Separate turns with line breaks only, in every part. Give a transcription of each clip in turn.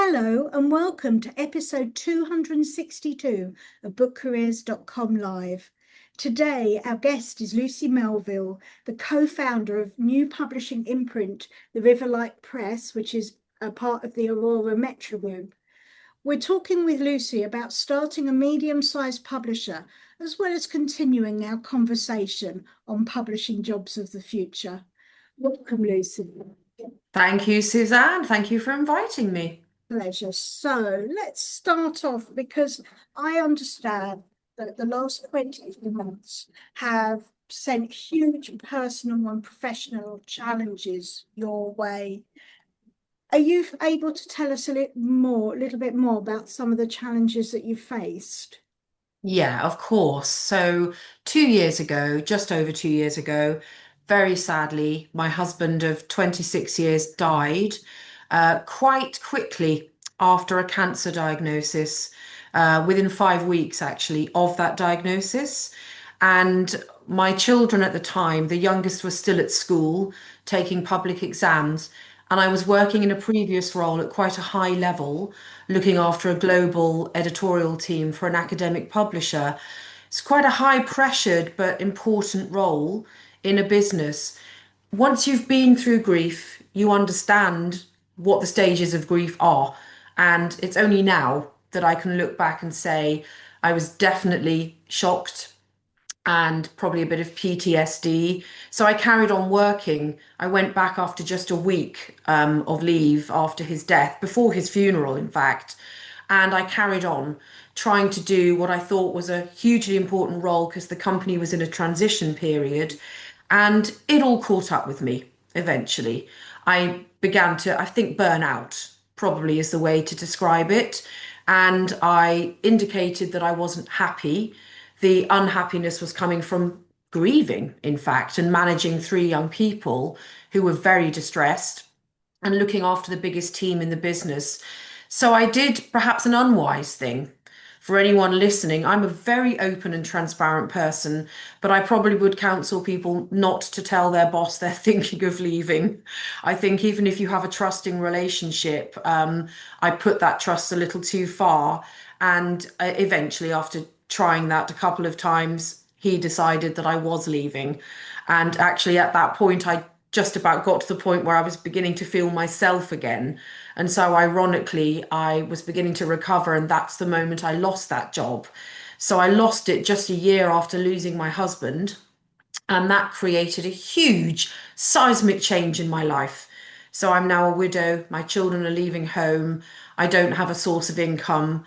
Hello and welcome to episode 262 of bookcareers.com live. Today, our guest is Lucy Melville, the co-founder of new publishing imprint, the Riverlight Press, which is a part of the Aurora Metro Group. We're talking with Lucy about starting a medium-sized publisher, as well as continuing our conversation on publishing jobs of the future. Welcome, Lucy.
Thank you, Suzanne. Thank you for inviting me.
Pleasure. So let's start off because I understand that the last 20 months have sent huge personal and professional challenges your way. Are you able to tell us a little bit more about some of the challenges that you faced?
Yeah, of course. So 2 years ago, just over 2 years ago, very sadly, my husband of 26 years died quite quickly after a cancer diagnosis, within 5 weeks actually of that diagnosis. And my children at the time, the youngest was still at school taking public exams. And I was working in a previous role at quite a high level, looking after a global editorial team for an academic publisher. It's quite a high pressured but important role in a business. Once you've been through grief, you understand what the stages of grief are. And it's only now that I can look back and say I was definitely shocked and probably a bit of PTSD. So I carried on working. I went back after just a week of leave after his death, before his funeral, in fact. And I carried on trying to do what I thought was a hugely important role because the company was in a transition period. And it all caught up with me eventually. I began to, I think, burn out, probably is the way to describe it. And I indicated that I wasn't happy. The unhappiness was coming from grieving, in fact, and managing three young people who were very distressed and looking after the biggest team in the business. So I did perhaps an unwise thing. For anyone listening, I'm a very open and transparent person, but I probably would counsel people not to tell their boss they're thinking of leaving. I think even if you have a trusting relationship, I put that trust a little too far. And eventually, after trying that a couple of times, he decided that I was leaving. And actually, at that point, I just about got to the point where I was beginning to feel myself again. And so, ironically, I was beginning to recover, and that's the moment I lost that job. So, I lost it just a year after losing my husband, and that created a huge seismic change in my life. So, I'm now a widow, my children are leaving home, I don't have a source of income.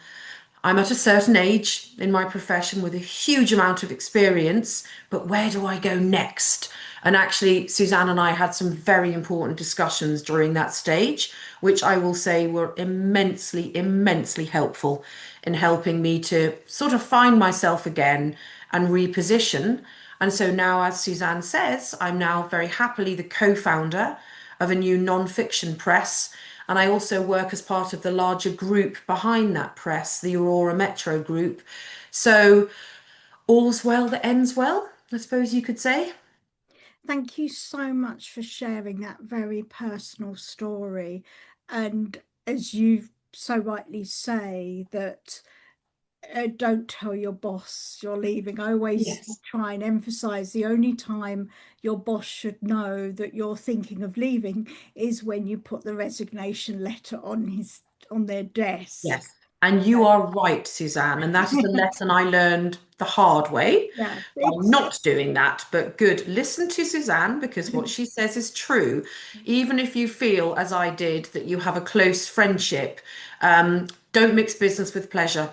I'm at a certain age in my profession with a huge amount of experience, but where do I go next? And actually, Suzanne and I had some very important discussions during that stage, which I will say were immensely, immensely helpful in helping me to sort of find myself again and reposition. And so now, as Suzanne says, I'm now very happily the co-founder of a new non-fiction press. And I also work as part of the larger group behind that press, the Aurora Metro Group. So all's well that ends well, I suppose you could say.
Thank you so much for sharing that very personal story. And as you so rightly say, that don't tell your boss you're leaving. I always
Yes.
try and emphasize the only time your boss should know that you're thinking of leaving is when you put the resignation letter on their desk.
Yes. And you are right, Suzanne. And that is a lesson I learned the hard way
Yeah,
by
it's
not doing that. But good, listen to Suzanne because what she says is true. Even if you feel, as I did, that you have a close friendship, don't mix business with pleasure.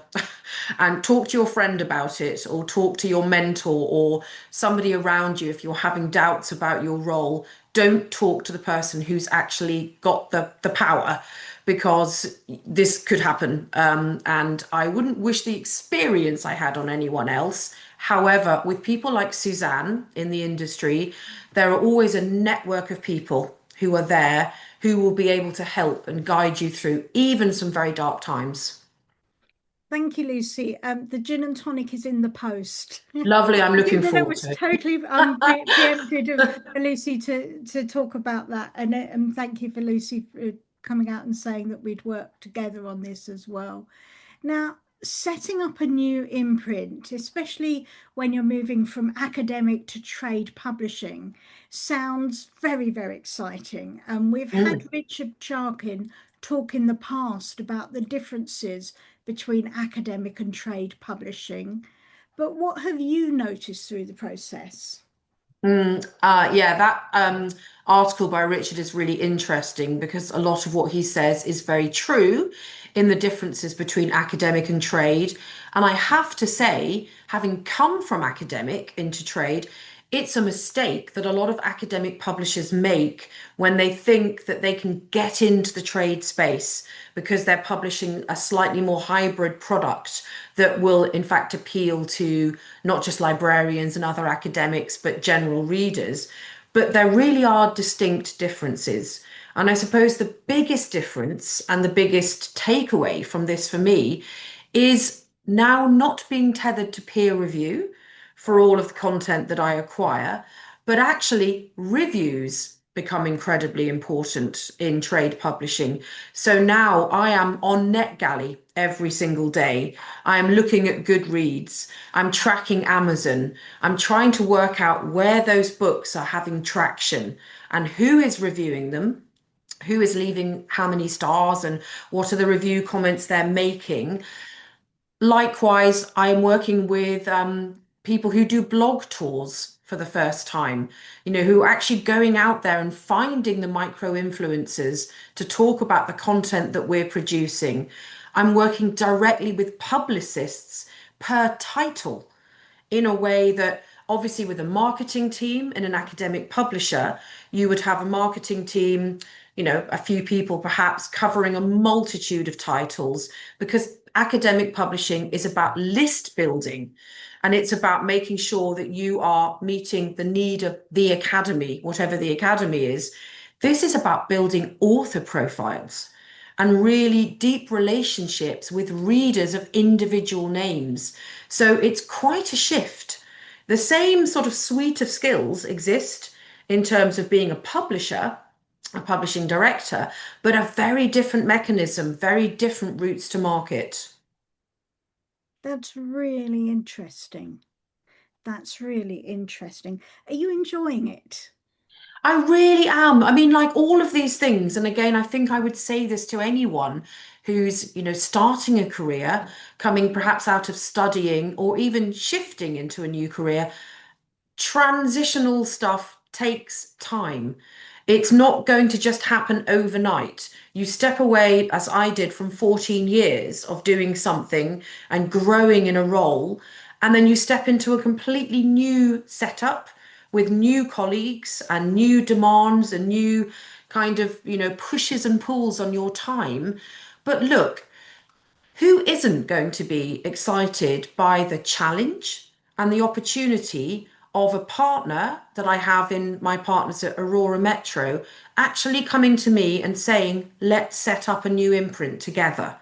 And talk to your friend about it, or talk to your mentor or somebody around you if you're having doubts about your role. Don't talk to the person who's actually got the power, because this could happen. And I wouldn't wish the experience I had on anyone else. However, with people like Suzanne in the industry, there are always a network of people who are there who will be able to help and guide you through even some very dark times.
Thank you, Lucy. The gin and tonic is in the post.
Lovely. I'm
I
looking
think that
forward
was
to it.
totally preempted of for Lucy to talk about that, and thank you for Lucy for coming out and saying that we'd work together on this as well. Now, setting up a new imprint, especially when you're moving from academic to trade publishing, sounds very, very exciting. And we've had
Mm.
Richard Charkin talk in the past about the differences between academic and trade publishing. But what have you noticed through the process?
Yeah, that article by Richard is really interesting because a lot of what he says is very true in the differences between academic and trade. And I have to say, having come from academic into trade, it's a mistake that a lot of academic publishers make when they think that they can get into the trade space because they're publishing a slightly more hybrid product that will, in fact, appeal to not just librarians and other academics, but general readers. But there really are distinct differences. And I suppose the biggest difference and the biggest takeaway from this for me is now not being tethered to peer review for all of the content that I acquire, but actually reviews become incredibly important in trade publishing. So now I am on NetGalley every single day. I am looking at Goodreads. I'm tracking Amazon. I'm trying to work out where those books are having traction and who is reviewing them, who is leaving how many stars, and what are the review comments they're making. Likewise, I'm working with people who do blog tours for the first time, who are actually going out there and finding the micro influencers to talk about the content that we're producing. I'm working directly with publicists per title in a way that obviously with a marketing team in an academic publisher, you would have a marketing team, a few people perhaps covering a multitude of titles because academic publishing is about list building and it's about making sure that you are meeting the need of the academy, whatever the academy is. This is about building author profiles and really deep relationships with readers of individual names. So it's quite a shift. The same sort of suite of skills exist in terms of being a publisher, a publishing director, but a very different mechanism, very different routes to market.
That's really interesting. That's really interesting. Are you enjoying it?
I really am. I mean, like all of these things, and again, I think I would say this to anyone who's, starting a career, coming perhaps out of studying, or even shifting into a new career. Transitional stuff takes time. It's not going to just happen overnight. You step away, as I did, from 14 years of doing something and growing in a role, and then you step into a completely new setup with new colleagues and new demands and new kind of, pushes and pulls on your time. But look, who isn't going to be excited by the challenge and the opportunity of a partner that I have in my partners at Aurora Metro actually coming to me and saying, let's set up a new imprint together?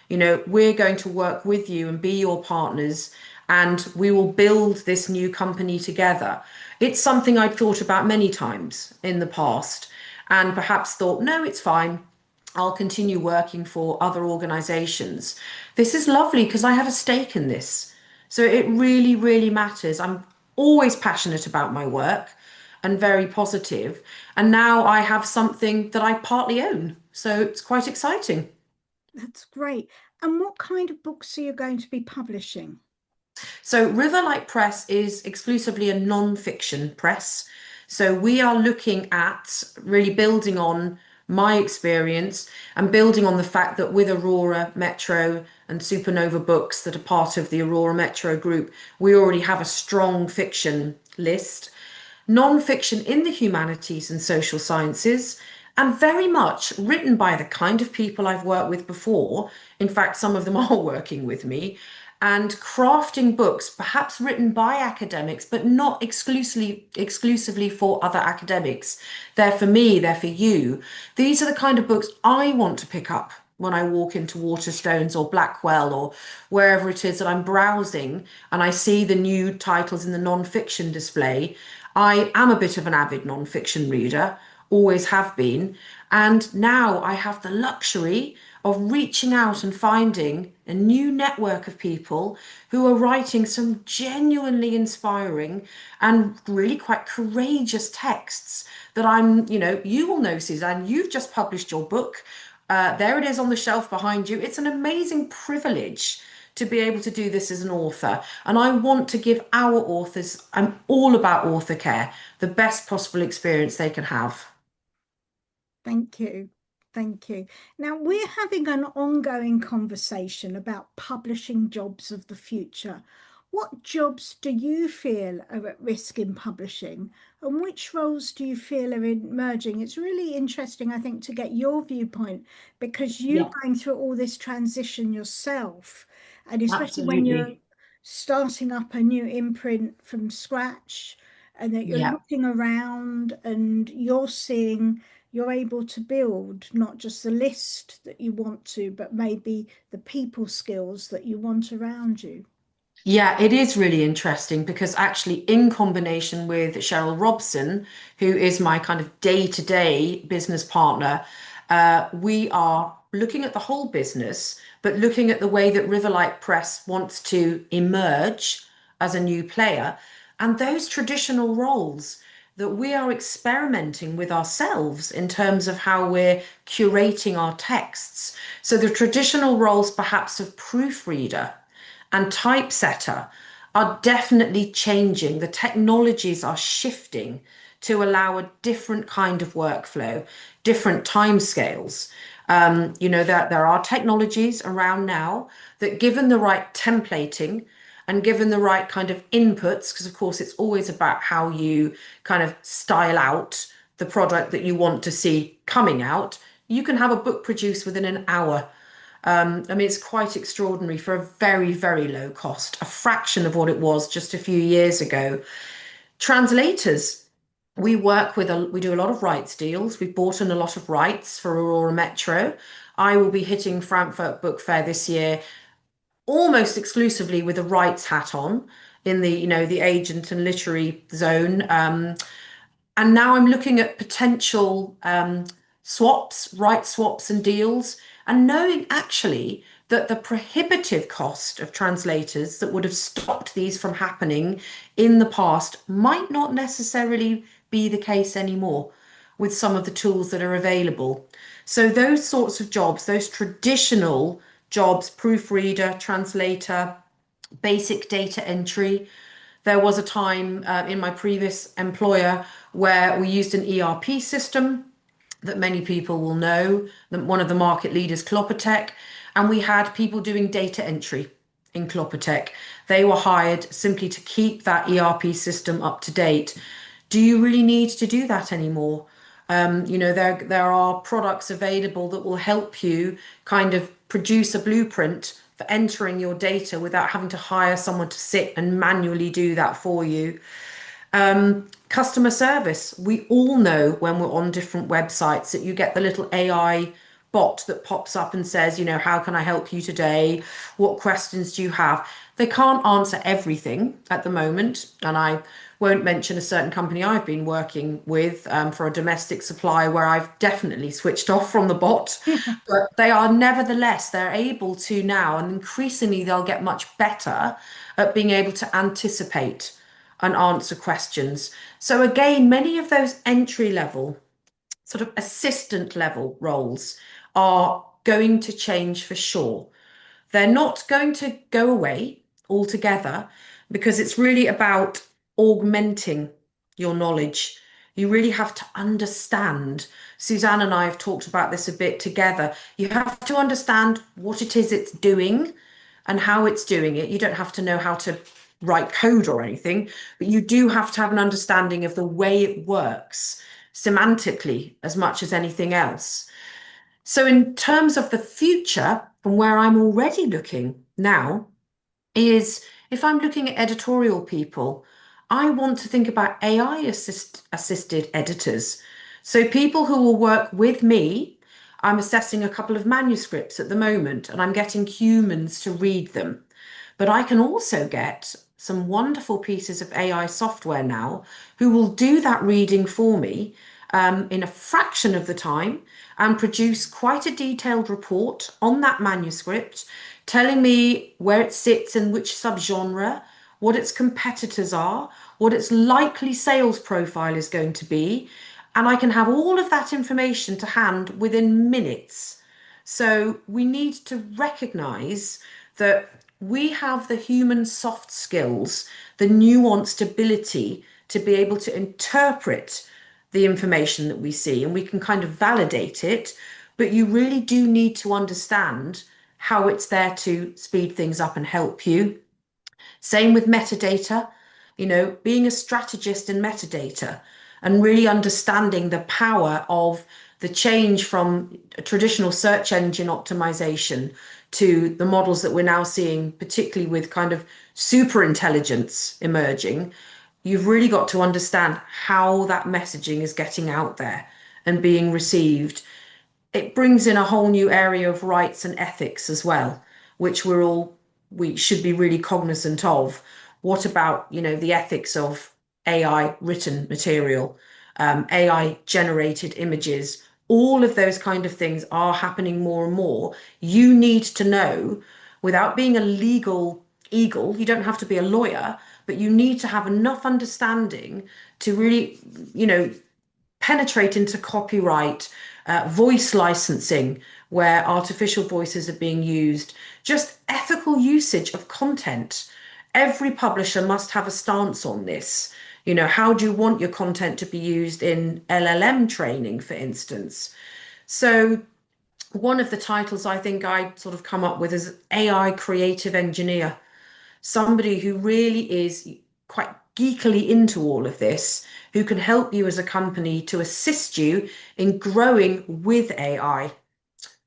We're going to work with you and be your partners, and we will build this new company together. It's something I'd thought about many times in the past and perhaps thought, no, it's fine. I'll continue working for other organizations. This is lovely because I have a stake in this. So it really, really matters. I'm always passionate about my work and very positive. And now I have something that I partly own. So it's quite exciting.
That's great. And what kind of books are you going to be publishing?
So Riverlight Press is exclusively a non-fiction press. So we are looking at really building on my experience and building on the fact that with Aurora Metro and Supernova Books that are part of the Aurora Metro Group, we already have a strong fiction list, non-fiction in the humanities and social sciences, and very much written by the kind of people I've worked with before. In fact, some of them are working with me, and crafting books, perhaps written by academics, but not exclusively for other academics. They're for me, they're for you. These are the kind of books I want to pick up when I walk into Waterstones or Blackwell or wherever it is that I'm browsing and I see the new titles in the non-fiction display. I am a bit of an avid non-fiction reader, always have been. And now I have the luxury of reaching out and finding a new network of people who are writing some genuinely inspiring and really quite courageous texts that you will know, Suzanne, you've just published your book. There it is on the shelf behind you. It's an amazing privilege to be able to do this as an author. And I want to give our authors, I'm all about author care, the best possible experience they can have.
Thank you. Thank you. Now, we're having an ongoing conversation about publishing jobs of the future. What jobs do you feel are at risk in publishing, and which roles do you feel are emerging? It's really interesting, I think, to get your viewpoint because you're
Yeah,
going through all this transition yourself, and especially when you're
absolutely.
starting up a new imprint from scratch, and that you're
Yeah.
looking around and you're able to build not just the list that you want to, but maybe the people skills that you want around you.
Yeah, it is really interesting because actually, in combination with Cheryl Robson, who is my kind of day-to-day business partner, we are looking at the whole business, but looking at the way that Riverlight Press wants to emerge as a new player, and those traditional roles that we are experimenting with ourselves in terms of how we're curating our texts. So the traditional roles, perhaps of proofreader and typesetter are definitely changing. The technologies are shifting to allow a different kind of workflow, different timescales. There are technologies around now that, given the right templating and given the right kind of inputs, because of course it's always about how you kind of style out the product that you want to see coming out, you can have a book produced within an hour. I mean, it's quite extraordinary for a very, very low cost, a fraction of what it was just a few years ago. Translators, we do a lot of rights deals. We've bought in a lot of rights for Aurora Metro. I will be hitting Frankfurt Book Fair this year almost exclusively with a rights hat on in the agent and literary zone. And now I'm looking at potential swaps, right swaps and deals, and knowing actually that the prohibitive cost of translators that would have stopped these from happening in the past might not necessarily be the case anymore with some of the tools that are available. So those sorts of jobs, those traditional jobs, proofreader, translator, basic data entry, there was a time in my previous employer where we used an ERP system that many people will know, one of the market leaders, Clopotec, and we had people doing data entry in Clopotec. They were hired simply to keep that ERP system up to date. Do you really need to do that anymore? There are products available that will help you kind of produce a blueprint for entering your data without having to hire someone to sit and manually do that for you. Customer service. We all know when we're on different websites that you get the little AI bot that pops up and says, how can I help you today? What questions do you have? They can't answer everything at the moment. And I won't mention a certain company I've been working with for a domestic supply where I've definitely switched off from the bot. But they are nevertheless, they're able to now, and increasingly they'll get much better at being able to anticipate and answer questions. So again, many of those entry level, sort of assistant level roles are going to change for sure. They're not going to go away altogether because it's really about augmenting your knowledge. You really have to understand. Suzanne and I have talked about this a bit together. You have to understand what it is it's doing and how it's doing it. You don't have to know how to write code or anything, but you do have to have an understanding of the way it works semantically as much as anything else. So, in terms of the future, from where I'm already looking now, is if I'm looking at editorial people, I want to think about assisted editors. So, people who will work with me. I'm assessing a couple of manuscripts at the moment, and I'm getting humans to read them. But I can also get some wonderful pieces of AI software now who will do that reading for me in a fraction of the time and produce quite a detailed report on that manuscript, telling me where it sits in which subgenre, what its competitors are, what its likely sales profile is going to be. And I can have all of that information to hand within minutes. So we need to recognize that we have the human soft skills, the nuanced ability to be able to interpret the information that we see, and we can kind of validate it. But you really do need to understand how it's there to speed things up and help you. Same with metadata, being a strategist in metadata and really understanding the power of the change from a traditional search engine optimization to the models that we're now seeing, particularly with kind of super intelligence emerging. You've really got to understand how that messaging is getting out there and being received. It brings in a whole new area of rights and ethics as well, which we should be really cognizant of. What about, the ethics of AI written material, AI generated images? All of those kind of things are happening more and more. You need to know, without being a legal eagle, you don't have to be a lawyer, but you need to have enough understanding to really, penetrate into copyright, voice licensing, where artificial voices are being used, just ethical usage of content. Every publisher must have a stance on this. How do you want your content to be used in LLM training, for instance? So, one of the titles I think I sort of come up with is AI creative engineer, somebody who really is quite geekily into all of this, who can help you as a company to assist you in growing with AI,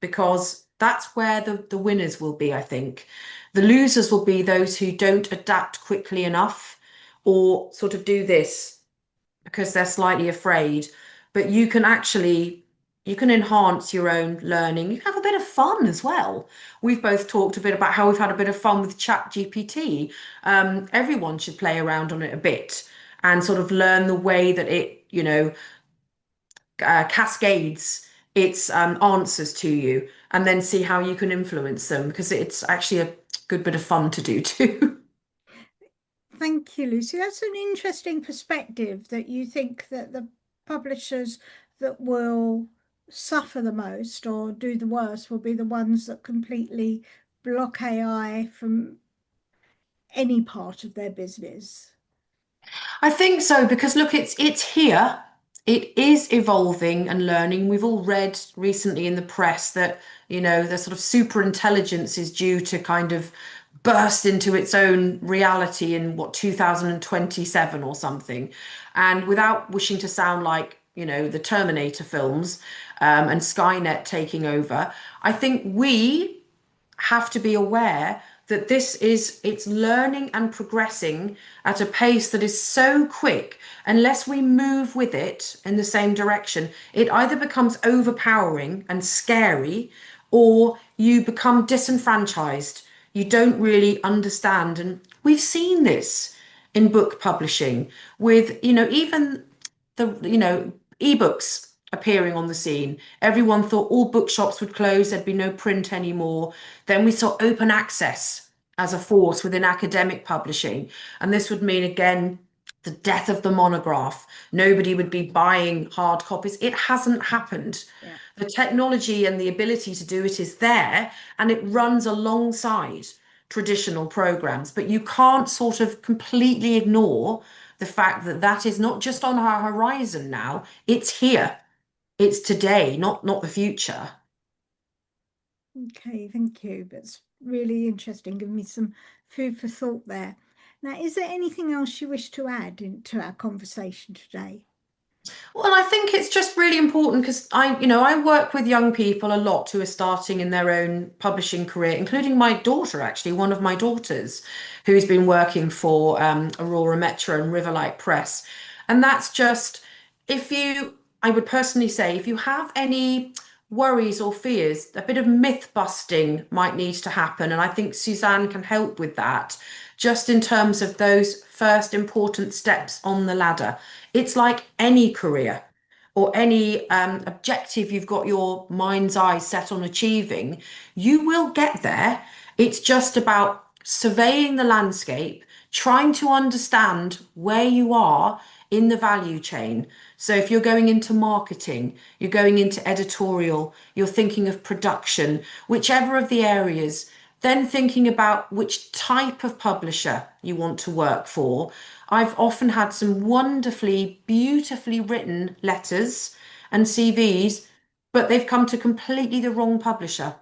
because that's where the winners will be, I think. The losers will be those who don't adapt quickly enough or sort of do this because they're slightly afraid. But you can enhance your own learning. You can have a bit of fun as well. We've both talked a bit about how we've had a bit of fun with Chat GPT. Everyone should play around on it a bit and sort of learn the way that it, cascades its answers to you, and then see how you can influence them, because it's actually a good bit of fun to do too.
Thank you, Lucy. That's an interesting perspective that you think that the publishers that will suffer the most or do the worst will be the ones that completely block AI from any part of their business.
I think so, because look, it's here. It is evolving and learning. We've all read recently in the press that, the sort of super intelligence is due to kind of burst into its own reality in 2027 or something. And without wishing to sound like, the Terminator films, and Skynet taking over, I think we have to be aware that it's learning and progressing at a pace that is so quick. Unless we move with it in the same direction, it either becomes overpowering and scary, or you become disenfranchised. You don't really understand. And we've seen this in book publishing with, even ebooks appearing on the scene. Everyone thought all bookshops would close, there'd be no print anymore. Then we saw open access as a force within academic publishing. And this would mean, again, the death of the monograph. Nobody would be buying hard copies. It hasn't happened.
Yeah.
The technology and the ability to do it is there, and it runs alongside traditional programs. But you can't sort of completely ignore the fact that that is not just on our horizon now, it's here. It's today, not the future.
Okay, thank you. That's really interesting. Give me some food for thought there. Now, is there anything else you wish to add into our conversation today?
Well, I think it's just really important because I work with young people a lot who are starting in their own publishing career, including my daughter, actually, one of my daughters, who's been working for Aurora Metro and Riverlight Press. And that's just, I would personally say, if you have any worries or fears, a bit of myth busting might need to happen. And I think Suzanne can help with that, just in terms of those first important steps on the ladder. It's like any career. or any objective you've got your mind's eye set on achieving, you will get there. It's just about surveying the landscape, trying to understand where you are in the value chain. So if you're going into marketing, you're going into editorial, you're thinking of production, whichever of the areas, then thinking about which type of publisher you want to work for. I've often had some wonderfully, beautifully written letters and CVs, but they've come to completely the wrong publisher.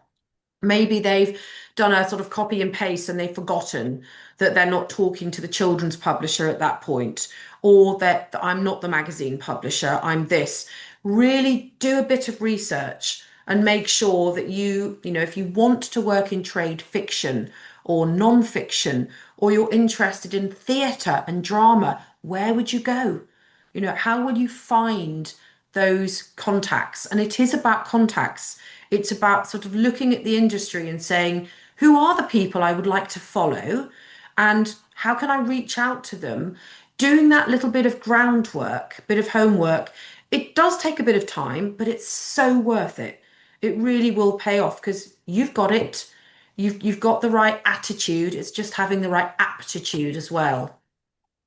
Maybe they've done a sort of copy and paste and they've forgotten that they're not talking to the children's publisher at that point, or that I'm not the magazine publisher, I'm this. Really do a bit of research and make sure that if you want to work in trade fiction or non-fiction, or you're interested in theatre and drama, where would you go? How will you find those contacts? And it is about contacts. It's about sort of looking at the industry and saying, who are the people I would like to follow? And how can I reach out to them? Doing that little bit of groundwork, bit of homework. It does take a bit of time, but it's so worth it. It really will pay off because you've got it. You've got the right attitude. It's just having the right aptitude as well.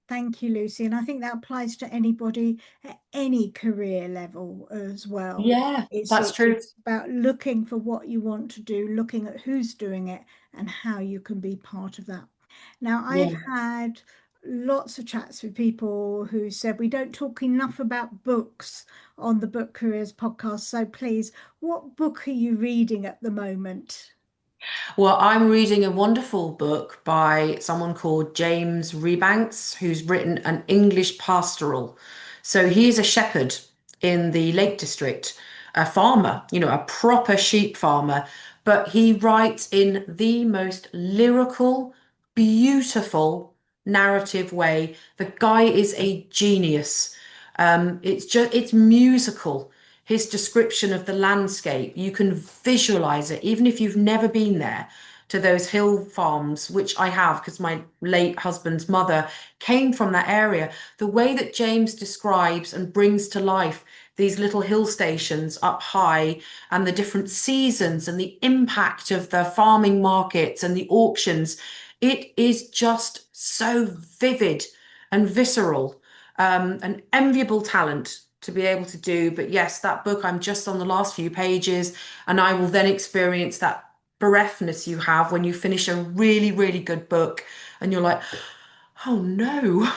Thank you, Lucy. And I think that applies to anybody at any career level as well.
Yeah,
It's
that's true.
it's about looking for what you want to do, looking at who's doing it and how you can be part of that. Now, I've
Yeah.
had lots of chats with people who said we don't talk enough about books on the Book Careers podcast. So please, what book are you reading at the moment?
Well, I'm reading a wonderful book by someone called James Rebanks, who's written an English pastoral. So he is a shepherd in the Lake District, a farmer, a proper sheep farmer, but he writes in the most lyrical, beautiful narrative way. The guy is a genius. It's musical. His description of the landscape, you can visualize it, even if you've never been there, to those hill farms, which I have because my late husband's mother came from that area. The way that James describes and brings to life these little hill stations up high and the different seasons and the impact of the farming markets and the auctions, it is just so vivid and visceral, an enviable talent to be able to do. But yes, that book, I'm just on the last few pages, and I will then experience that bereftness you have when you finish a really, really good book and you're like, oh no.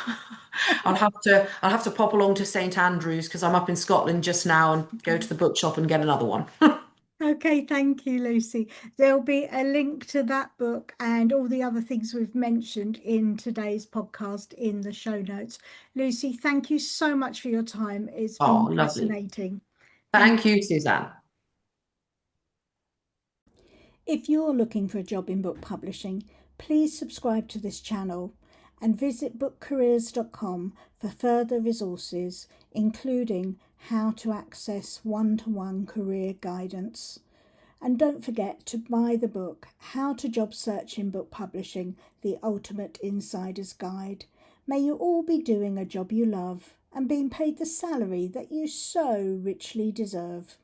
I'll have to pop along to St Andrews because I'm up in Scotland just now and go to the bookshop and get another one.
Okay, thank you, Lucy. There'll be a link to that book and all the other things we've mentioned in today's podcast in the show notes. Lucy, thank you so much for your time. It's
Oh,
been
lovely.
fascinating. Thank
Thank you, Suzanne.
If you're looking for a job in book publishing, please subscribe to this channel and visit bookcareers.com for further resources, including how to access one-to-one career guidance. And don't forget to buy the book, How to Job Search in Book Publishing, The Ultimate Insider's Guide. May you all be doing a job you love and being paid the salary that you so richly deserve.